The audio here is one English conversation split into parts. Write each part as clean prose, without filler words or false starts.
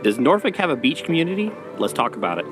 Does Norfolk have a beach community? Let's talk about it.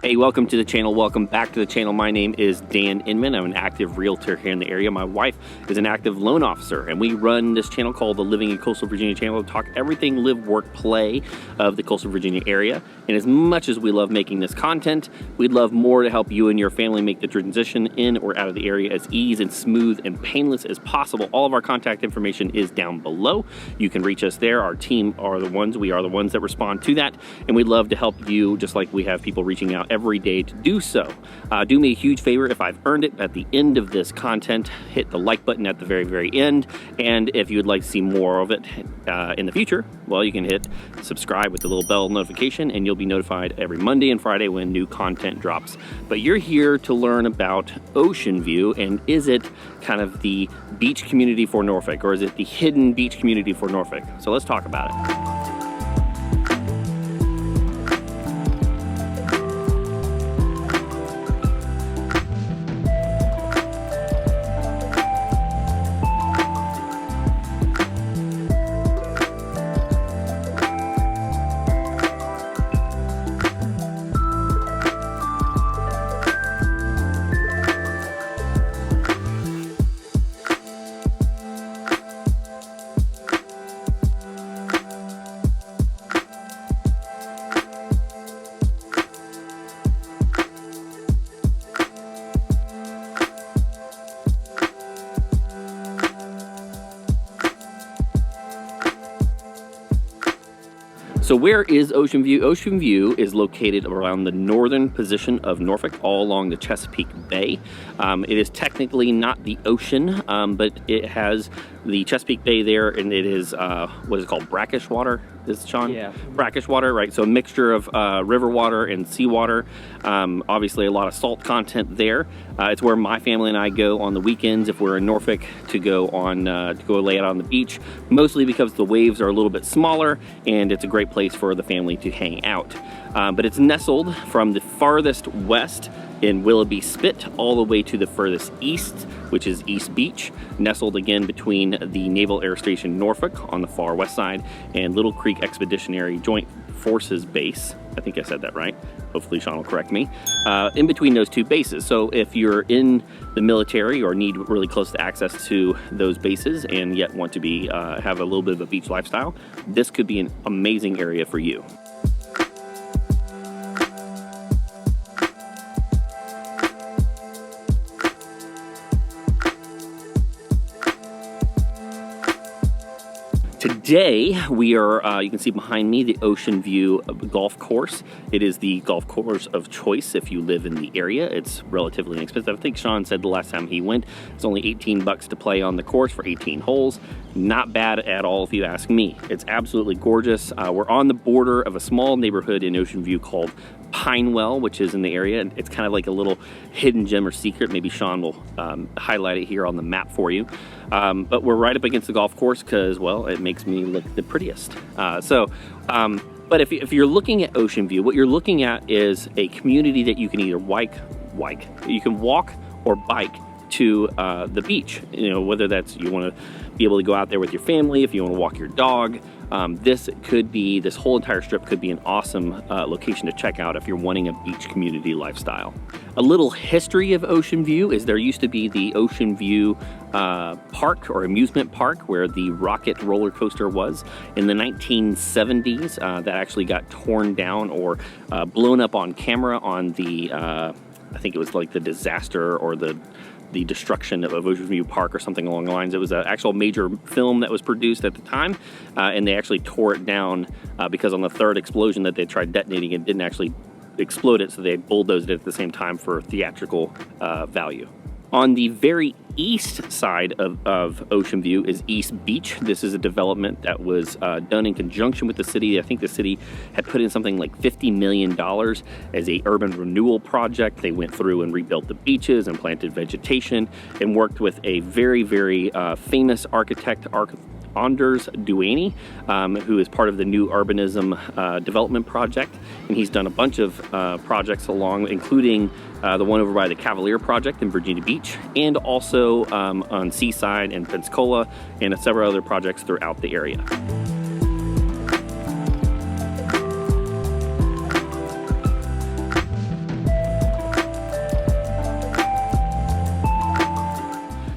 Hey, welcome to the channel. Welcome back to the channel. My name is Dan Inman. I'm an active realtor here in the area. My wife is an active loan officer, and we run this channel called the Living in Coastal Virginia channel to talk everything live, work, play of the Coastal Virginia area. And as much as we love making this content, we'd love more to help you and your family make the transition in or out of the area as easy and smooth and painless as possible. All of our contact information is down below. You can reach us there. Our team are the ones, we are the ones that respond to that, and we'd love to help you just like we have people reaching out every day to do so. Do me a huge favor if I've earned it at the end of this content, hit the like button at the very end, and if you would like to see more of it in the future, well, you can hit subscribe with the little bell notification and you'll be notified every Monday and Friday when new content drops. But you're here to learn about Ocean View, and is it kind of the beach community for Norfolk, or is it the hidden beach community for Norfolk? So let's talk about it. So where is Ocean View? Ocean View is located around the northern position of Norfolk, all along the Chesapeake Bay. It is technically not the ocean, but it has the Chesapeake Bay there, and it is what is it called, brackish water, is it, Sean? Yeah. Brackish water, right? So a mixture of river water and seawater. Obviously a lot of salt content there. It's where my family and I go on the weekends if we're in Norfolk to go lay out on the beach, mostly because the waves are a little bit smaller and it's a great place for the family to hang out. But it's nestled from the farthest west in Willoughby Spit all the way to the furthest east, which is East Beach, nestled again between the Naval Air Station Norfolk on the far west side and Little Creek Expeditionary Joint Forces Base. I think I said that right. Hopefully Sean will correct me. In between those two bases. So if you're in the military or need really close access to those bases and yet want to be have a little bit of a beach lifestyle, this could be an amazing area for you. Today, we are, you can see behind me, the Ocean View Golf Course. It is the golf course of choice if you live in the area. It's relatively inexpensive. I think Sean said the last time he went, it's only 18 bucks to play on the course for 18 holes. Not bad at all if you ask me. It's absolutely gorgeous. We're on the border of a small neighborhood in Ocean View called Pinewell, which is in the area, and it's kind of like a little hidden gem or secret. Maybe Sean will highlight it here on the map for you. But we're right up against the golf course because, well, it makes me look the prettiest. But if you're looking at Ocean View, what you're looking at is a community that you can either you can walk or bike to the beach. You know, whether that's you want to be able to go out there with your family, if you want to walk your dog. This whole entire strip could be an awesome location to check out if you're wanting a beach community lifestyle. A little history of Ocean View is there used to be the Ocean View park or amusement park where the rocket roller coaster was in the 1970s. That actually got torn down or blown up on camera on the, I think it was like the disaster or the destruction of Ocean View Park or something along the lines. It was an actual major film that was produced at the time, and they actually tore it down because on the third explosion that they tried detonating, it didn't actually explode it, so they bulldozed it at the same time for theatrical value. On the very east side of Ocean View is East Beach. This is a development that was done in conjunction with the city. I think the city had put in something like $50 million as a urban renewal project. They went through and rebuilt the beaches and planted vegetation and worked with a very, very famous architect, Anders Duaney, who is part of the New Urbanism Development Project, and he's done a bunch of projects along, including the one over by the Cavalier Project in Virginia Beach, and also on Seaside and Pensacola, and several other projects throughout the area.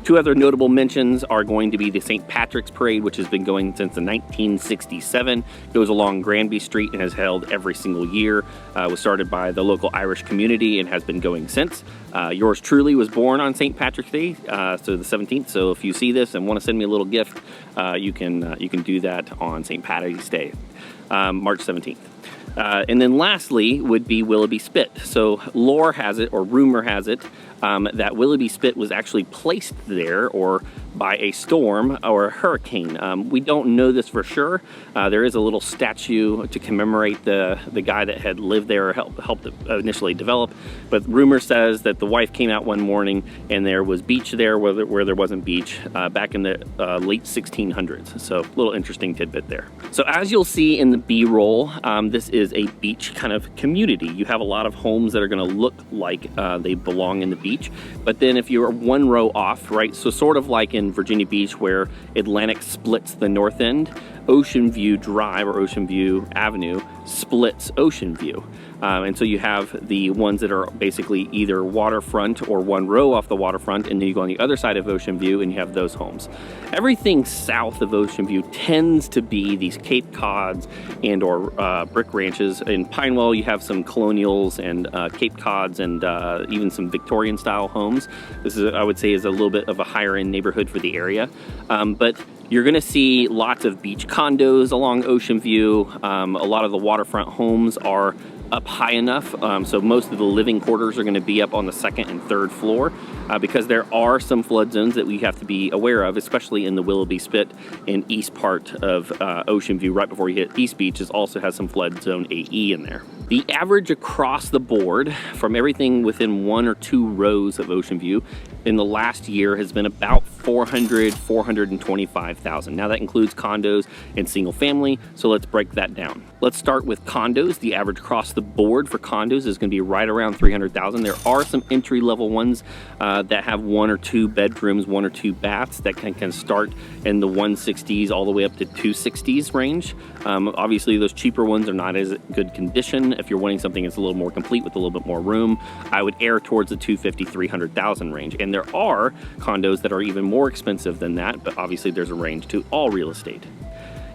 Two other notable mentions are going to be the St. Patrick's Parade, which has been going since the 1967. Goes along Granby Street and has held every single year. Was started by the local Irish community and has been going since. Yours truly was born on St. Patrick's Day, so the 17th. So if you see this and want to send me a little gift, you can do that on St. Patrick's Day, March 17th. And then lastly would be Willoughby Spit. So lore has it, or rumor has it, that Willoughby Spit was actually placed there or by a storm or a hurricane. We don't know this for sure. There is a little statue to commemorate the guy that had lived there or helped initially develop. But rumor says that the wife came out one morning and there was beach there where there wasn't beach back in the late 1600s. So a little interesting tidbit there. So as you'll see in the B-roll, this is a beach kind of community. You have a lot of homes that are going to look like they belong in the beach. But then if you're one row off, right, so sort of like in Virginia Beach where Atlantic splits the north end, Ocean View Drive or Ocean View Avenue splits Ocean View. And so you have the ones that are basically either waterfront or one row off the waterfront, and then you go on the other side of Ocean View and you have those homes. Everything south of Ocean View tends to be these Cape Cods and or brick ranches. In Pinewell, you have some colonials and Cape Cods and even some Victorian style homes. This is, I would say, is a little bit of a higher end neighborhood for the area. But you're gonna see lots of beach condos along Ocean View. A lot of the waterfront homes are up high enough, so most of the living quarters are going to be up on the second and third floor because there are some flood zones that we have to be aware of, especially in the Willoughby Spit and east part of Ocean View. Right before you hit East Beach, it also has some flood zone AE in there. The average across the board from everything within one or two rows of Ocean View in the last year has been about 425,000. Now that includes condos and single family, so let's break that down. Let's start with condos. The average across the board for condos is going to be right around 300,000. There are some entry level ones that have one or two bedrooms, one or two baths that can start in the 160s all the way up to 260s range. Obviously those cheaper ones are not as good condition. If you're wanting something that's a little more complete with a little bit more room, I would err towards the 250, 300,000 range. And there are condos that are even more expensive than that, but obviously there's a range to all real estate.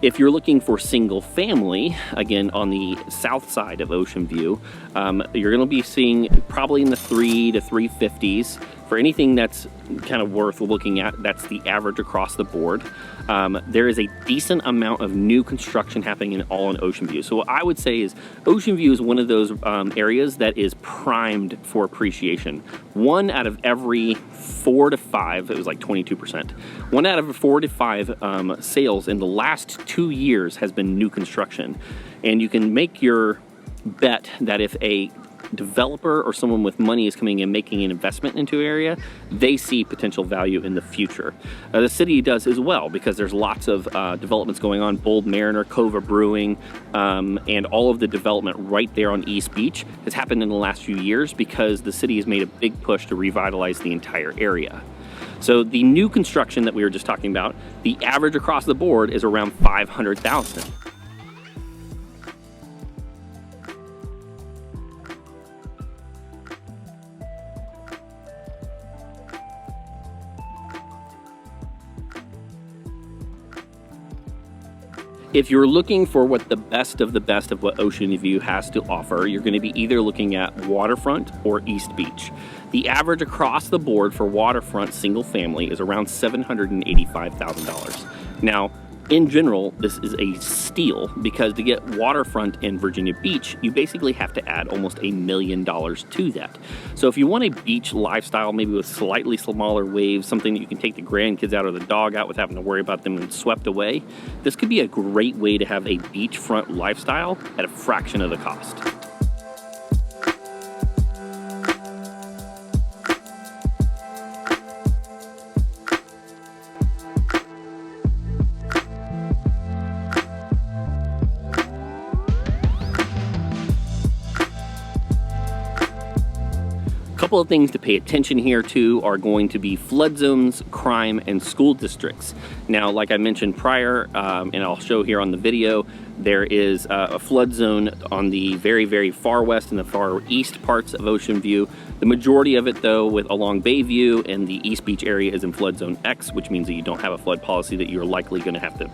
If you're looking for single family, again on the south side of Ocean View, you're going to be seeing probably in the 3 to 350s. For anything that's kind of worth looking at, that's the average across the board. There is a decent amount of new construction happening all in Ocean View. So what I would say is Ocean View is one of those areas that is primed for appreciation. One out of every 4 to 5, it was like 22%. One out of 4 to 5 sales in the last 2 years has been new construction. And you can make your bet that if a developer or someone with money is coming in making an investment into an area, they see potential value in the future. The city does as well because there's lots of developments going on. Bold Mariner, Cova Brewing, and all of the development right there on East Beach has happened in the last few years because the city has made a big push to revitalize the entire area. So the new construction that we were just talking about, the average across the board is around 500,000. If you're looking for what the best of what Ocean View has to offer, you're going to be either looking at waterfront or East Beach. The average across the board for waterfront single family is around $785,000. Now, in general, this is a steal because to get waterfront in Virginia Beach, you basically have to add almost $1 million to that. So if you want a beach lifestyle, maybe with slightly smaller waves, something that you can take the grandkids out or the dog out with having to worry about them being swept away, this could be a great way to have a beachfront lifestyle at a fraction of the cost. couple of things to pay attention here to are going to be flood zones, crime, and school districts. Now, like I mentioned prior, and I'll show here on the video, there is a flood zone on the very, very far west and the far east parts of Ocean View. The majority of it, though, along Bayview and the East Beach area is in flood zone X, which means that you don't have a flood policy that you're likely going to have to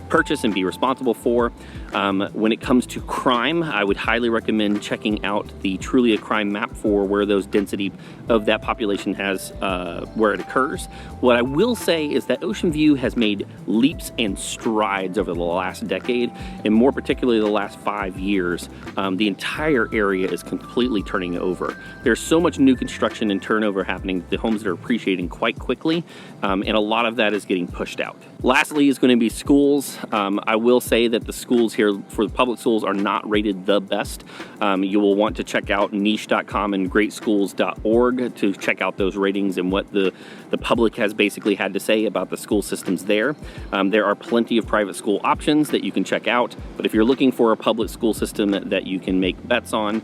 purchase and be responsible for. When it comes to crime, I would highly recommend checking out the Truly a Crime map for where those density of that population has, where it occurs. What I will say is that Ocean View has made leaps and strides over the last decade, and more particularly the last 5 years. The entire area is completely turning over. There's so much new construction and turnover happening, the homes are appreciating quite quickly, and a lot of that is getting pushed out. Lastly is going to be schools. I will say that the schools here for the public schools are not rated the best. You will want to check out niche.com and greatschools.org to check out those ratings and what the public has basically had to say about the school systems there. There are plenty of private school options that you can check out, but if you're looking for a public school system that you can make bets on,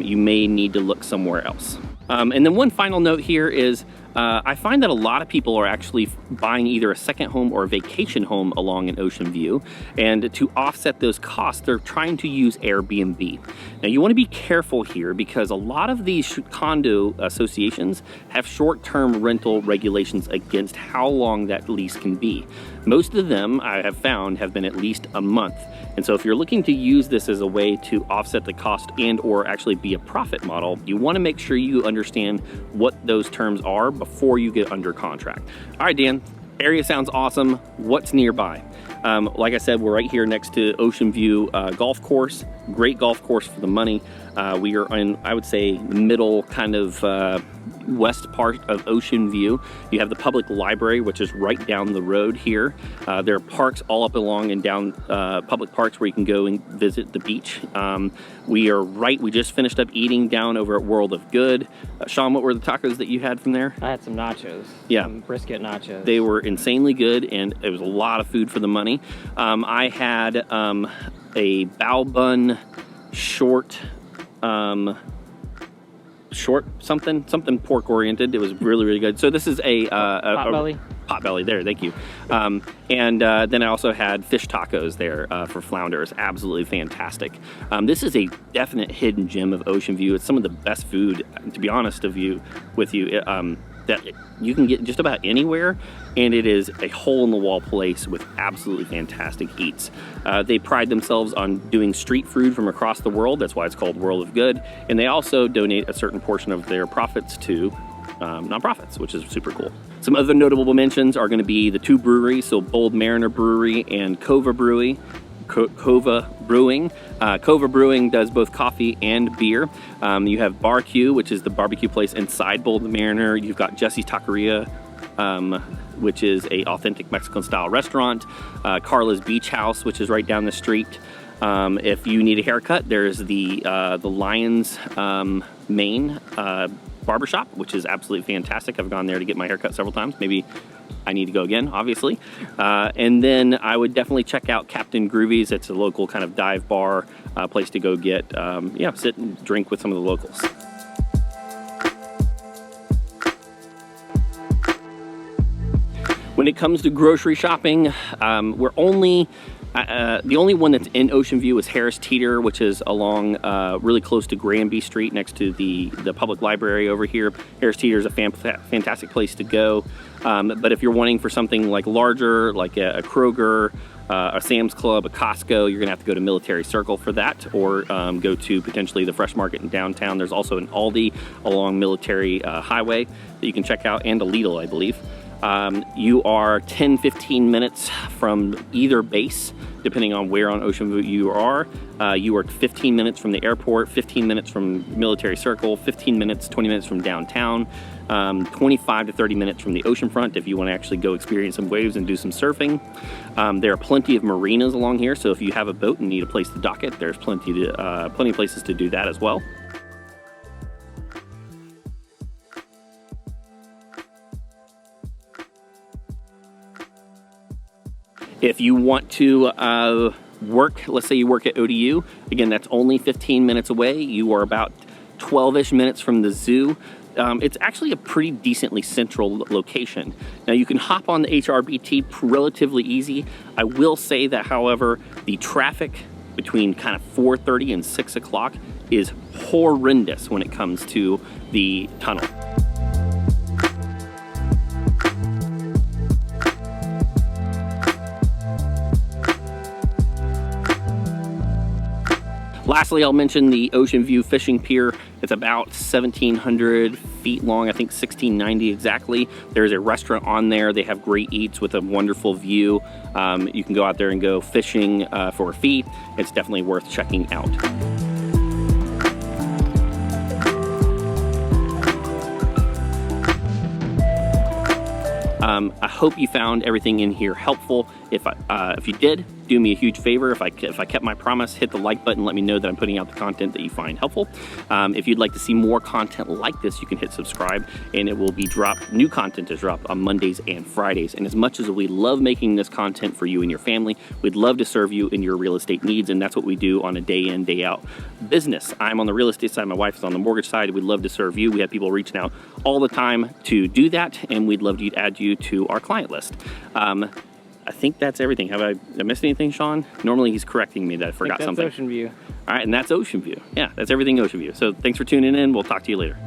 you may need to look somewhere else. And then one final note here is I find that a lot of people are actually buying either a second home or a vacation home along an Ocean View, and to offset those costs, they're trying to use Airbnb. Now, you want to be careful here because a lot of these condo associations have short-term rental regulations against how long that lease can be. Most of them, I have found, have been at least a month. And so if you're looking to use this as a way to offset the cost and or actually be a profit model, you want to make sure you understand what those terms are before you get under contract. All right, Dan, area sounds awesome. What's nearby? Like I said, we're right here next to Ocean View Golf Course. Great golf course for the money. We are in, I would say, middle kind of west part of Ocean View. You have the public library, which is right down the road here. There are parks all up along and down public parks where you can go and visit the beach. We just finished up eating down over at World of Good. Sean, what were the tacos that you had from there? I had some nachos. Yeah. Some brisket nachos. They were insanely good, and it was a lot of food for the money. I had a bao bun short something pork oriented. It was really, really good. So this is a potbelly there, thank you. And then I also had fish tacos there for flounders. Absolutely fantastic. This is a definite hidden gem of Ocean View. It's some of the best food, to be honest with you, that you can get just about anywhere, and it is a hole-in-the-wall place with absolutely fantastic eats. They pride themselves on doing street food from across the world. That's why it's called World of Good, and they also donate a certain portion of their profits to nonprofits, which is super cool. Some other notable mentions are going to be the two breweries, so Bold Mariner Brewery and Cova Brewing. Cova Brewing does both coffee and beer. You have Bar Q, which is the barbecue place inside Bold Mariner. You've got Jesse's Taqueria, which is a authentic Mexican style restaurant. Carla's Beach House, which is right down the street. If you need a haircut, there's the Lions Mane barbershop, which is absolutely fantastic. I've gone there to get my haircut several times. Maybe I need to go again, obviously. And then I would definitely check out Captain Groovy's. It's a local kind of dive bar place to go get, sit and drink with some of the locals. When it comes to grocery shopping, the only one that's in Ocean View is Harris Teeter, which is along really close to Granby Street next to the public library over here. Harris Teeter is a fantastic place to go. But if you're wanting for something like larger, like a Kroger, a Sam's Club, a Costco, you're gonna have to go to Military Circle for that, or go to potentially the Fresh Market in downtown. There's also an Aldi along Military Highway that you can check out, and a Lidl, I believe. You are 10-15 minutes from either base, depending on where on Ocean View you are. You are 15 minutes from the airport, 15 minutes from Military Circle, 15 minutes, 20 minutes from downtown, 25 to 30 minutes from the oceanfront if you want to actually go experience some waves and do some surfing. There are plenty of marinas along here, so if you have a boat and need a place to dock it, there's plenty of places to do that as well. If you want to work, let's say you work at ODU, again, that's only 15 minutes away. You are about 12-ish minutes from the zoo. it's actually a pretty decently central location. Now you can hop on the HRBT relatively easy. I will say that, however, the traffic between kind of 4:30 and 6 o'clock is horrendous when it comes to the tunnel. Lastly, I'll mention the Ocean View Fishing Pier. It's about 1,700 feet long, I think 1,690 exactly. There's a restaurant on there. They have great eats with a wonderful view. You can go out there and go fishing for a fee. It's definitely worth checking out. I hope you found everything in here helpful. If you did, do me a huge favor. If I kept my promise, hit the like button. Let me know that I'm putting out the content that you find helpful. If you'd like to see more content like this, you can hit subscribe, and it will be new content is dropped on Mondays and Fridays. And as much as we love making this content for you and your family, we'd love to serve you in your real estate needs, and that's what we do on a day in, day out business. I'm on the real estate side, my wife is on the mortgage side. We'd love to serve you. We have people reaching out all the time to do that, and we'd love to add you to our client list. I think that's everything. Have I missed anything, Sean? Normally he's correcting me that I forgot something. That's Ocean View. All right, and that's Ocean View. Yeah, that's everything Ocean View. So thanks for tuning in. We'll talk to you later.